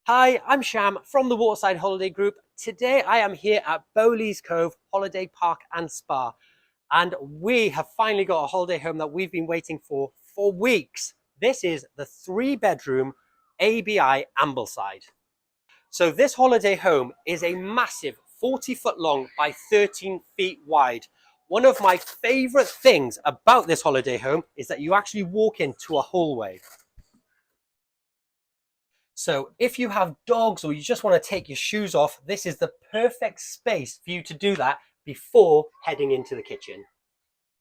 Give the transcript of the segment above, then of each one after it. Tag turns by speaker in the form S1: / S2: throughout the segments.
S1: Hi, I'm Sham from the Waterside Holiday Group. Today I am here at Bowleaze Cove Holiday Park and Spa, and we have finally got a holiday home that we've been waiting for weeks. This is the 3-bedroom ABI Ambleside. So this holiday home is a massive 40-foot long by 13 feet wide. One of my favorite things about this holiday home is that you actually walk into a hallway. So if you have dogs or you just want to take your shoes off, this is the perfect space for you to do that before heading into the kitchen.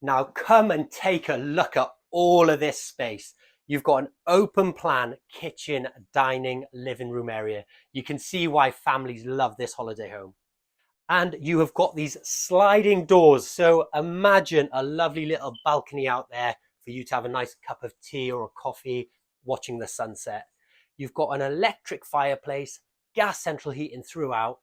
S1: Now come and take a look at all of this space. You've got an open plan kitchen, dining, living room area. You can see why families love this holiday home. And you have got these sliding doors. So imagine a lovely little balcony out there for you to have a nice cup of tea or a coffee watching the sunset. You've got an electric fireplace, gas central heating throughout,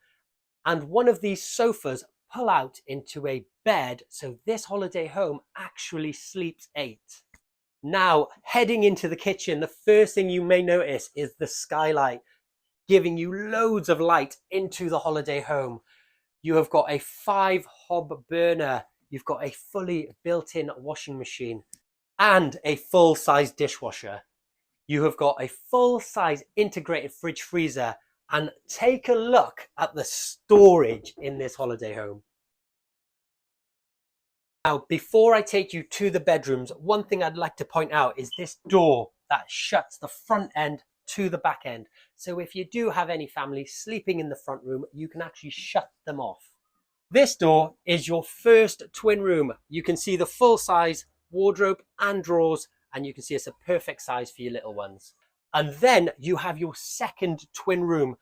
S1: and one of these sofas pull out into a bed, so this holiday home actually sleeps 8. Now, heading into the kitchen, the first thing you may notice is the skylight, giving you loads of light into the holiday home. You have got a 5-hob burner, you've got a fully built-in washing machine, and a full-size dishwasher. You have got a full-size integrated fridge freezer, and take a look at the storage in this holiday home. Now, before I take you to the bedrooms, one thing I'd like to point out is this door that shuts the front end to the back end. So if you do have any family sleeping in the front room, you can actually shut them off. This door is your first twin room. You can see the full-size wardrobe and drawers, and you can see it's a perfect size for your little ones. And then you have your second twin room.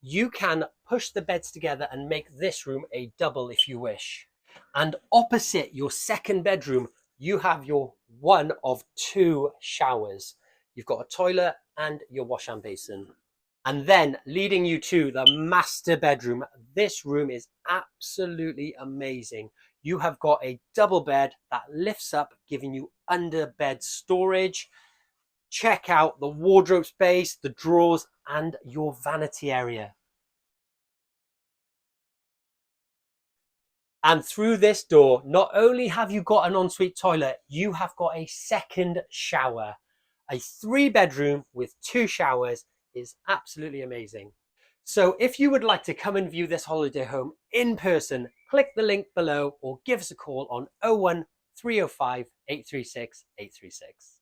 S1: You can push the beds together and make this room a double if you wish. And opposite your second bedroom, you have your one of 2 showers. You've got a toilet and your wash and basin. And then leading you to the master bedroom. This room is absolutely amazing. You have got a double bed that lifts up, giving you under bed storage. Check out the wardrobe space, the drawers, and your vanity area. And through this door, not only have you got an ensuite toilet, you have got a second shower. A 3-bedroom with 2 showers is absolutely amazing. So if you would like to come and view this holiday home in person, click the link below or give us a call on 01 305 836 836.